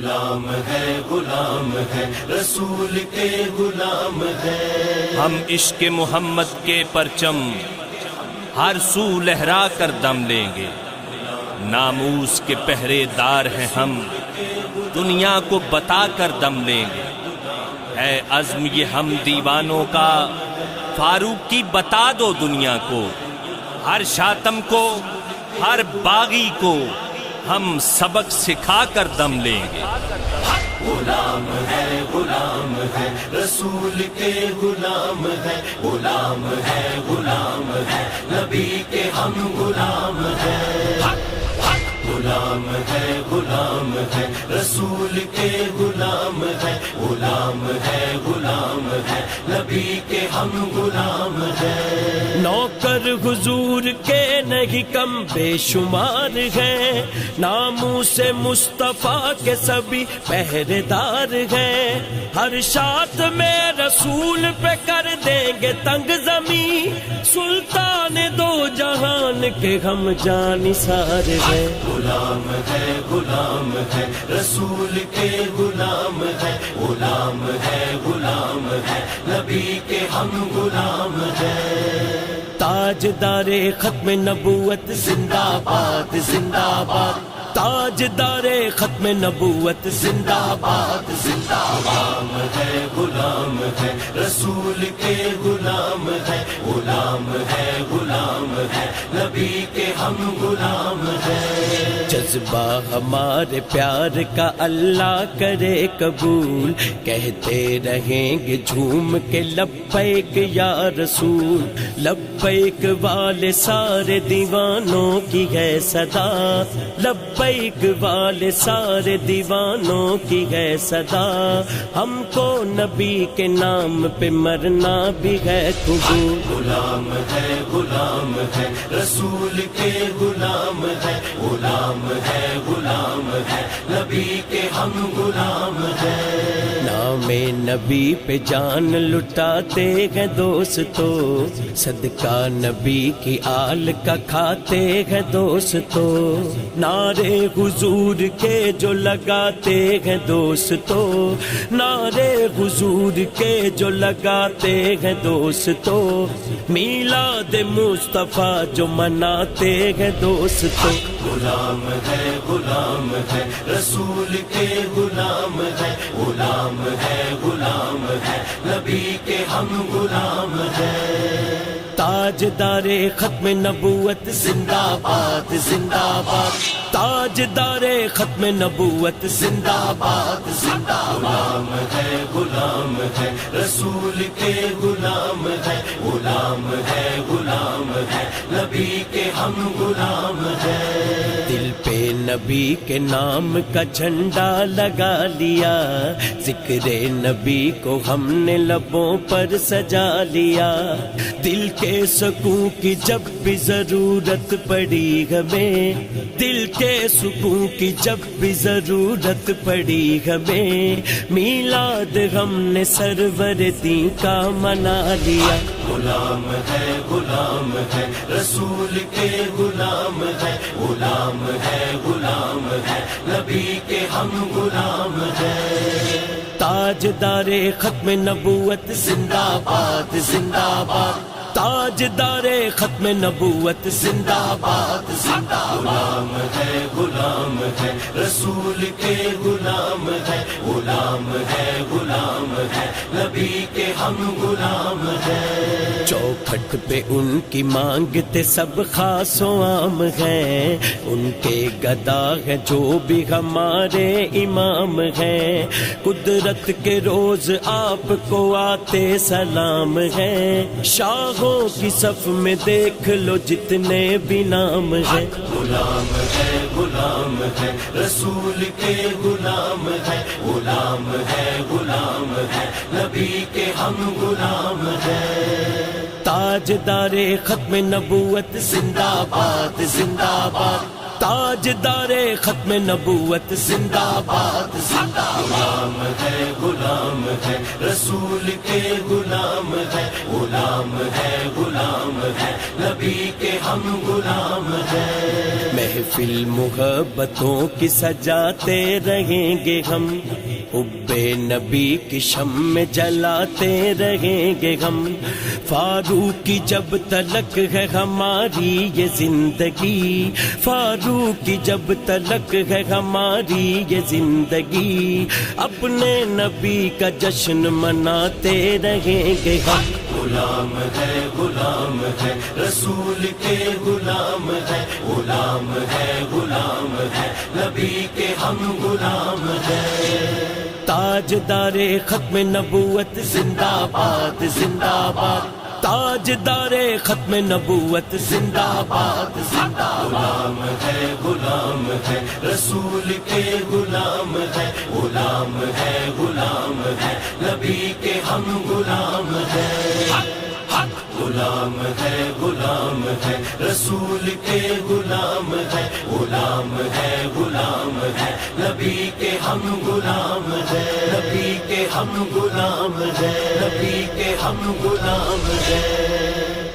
غلام ہے رسول کے غلام ہے. ہم عشق محمد کے پرچم ہر سو لہرا کر دم لیں گے. ناموس کے پہرے دار ہیں ہم، دنیا کو بتا کر دم لیں گے. ہے عزم یہ ہم دیوانوں کا، فاروق کی بتا دو دنیا کو. ہر شاتم کو، ہر باغی کو ہم سبق سکھا کر دم لیں گے. غلام ہے رسول کے غلام ہے. غلام ہے نبی کے ہم غلام ہے. غلام ہے رسول کے غلام ہے. غلام ہے نبی کے ہم غلام ہے. نوکر حضور کے نہیں کم بے شمار ہیں، ناموس مصطفیٰ کے سبھی پہرے دار ہیں. ہر شات میں رسول پہ کر دیں گے تنگ زمین، سلطان دو جہان کے ہم جانثار ہیں. غلام ہے رسول کے غلام ہے. غلام ہے نبی کے ہم غلام ہے. تاجدار ختم نبوت زندہ باد زندہ باد، تاجدار ختم نبوت زندہ باد زندہ باد. غلام ہے رسول کے غلام ہے. غلام ہے نبی کے ہم غلام ہے. جذبہ ہمارے پیار کا اللہ کرے قبول، کہتے رہیں گے جھوم کے لبیک یا رسول. لبیک والے سارے دیوانوں کی ہے صدا، لبیک والے سارے دیوانوں کی ہے صدا. ہم کو نبی کے نام پہ مرنا بھی ہے قبول. غلام ہے رسول کے غلام ہے. غلام ہے نبی کے ہم غلام ہے. نام نبی پہ جان لٹاتے ہیں دوستو، صدقہ نبی کی آل کا کھاتے ہیں دوستو. نعرے حضور کے جو لگاتے ہیں دوستو، نعرے حضور کے جو لگاتے ہیں دوستو. میلاد مصطفیٰ جو مناتے ہیں دوستو. غلام ہے رسول کے غلام ہے. غلام ہے نبی کے ہم غلام ہے. تاجدار ختم نبوت زندہ باد زندہ باد، تاجدار ختم نبوت زندہ باد زندہ باد. غلام ہے رسول کے غلام ہے. غلام ہے نبی کے ہم غلام ہے. دل پہ نبی کے نام کا جھنڈا لگا لیا، ذکر نبی کو ہم نے لبوں پر سجا لیا. دل کے سکون کی جب بھی ضرورت پڑی ہمیں، دل کے سکون کی جب بھی ضرورت پڑی ہمیں، میلاد ہم نے سرور دین کا منا لیا. غلام ہے رسول کے غلام ہے. غلام ہے نبی کے ہم غلام ہے. تاجدار ختم نبوت زندہ باد زندہ باد، تاجدار ختم نبوت زندہ باد زندہ باد. غلام ہے رسول کے غلام ہے. غلام ہے نبی کے ہم غلام ہے. چوکھٹ پہ ان کی مانگتے سب خاص و عام ہیں، ان کے گدا ہے جو بھی ہمارے امام ہیں. قدرت کے روز آپ کو آتے سلام ہیں، شاہوں کی صف میں دیکھ لو جتنے بھی نام ہیں. غلام ہے رسول کے غلام ہے. غلام ہے نبی کے ہم غلام ہے. تاجدار ختم نبوت زندہ باد زندہ باد، تاجدار ختم نبوت زندہ باد زندہ غلام ہے رسول کے غلام ہے غلام ہے نبی کے ہم غلام ہیں محفل محبتوں کی سجاتے رہیں گے ہم حب نبی کی شمع جلاتے رہیں گے ہم فاروق کی جب تلک ہے ہماری یہ زندگی فاروق کی جب تلک ہے ہماری یہ زندگی اپنے نبی کا جشن مناتے رہیں گے ہم غلام ہے رسول کے غلام ہے نبی کے ہم غلام ہیں تاجدار ختم نبوت زندہ باد زندہ باد تاجدار ختم نبوت زندہ باد زندہ باد غلام ہے رسول کے غلام ہے نبی کے ہم غلام ہیں غلام ہے رسول کے غلام ہے نبی کے ہم غلام ہیں نبی کے ہم غلام ہیں نبی کے ہم غلام ہیں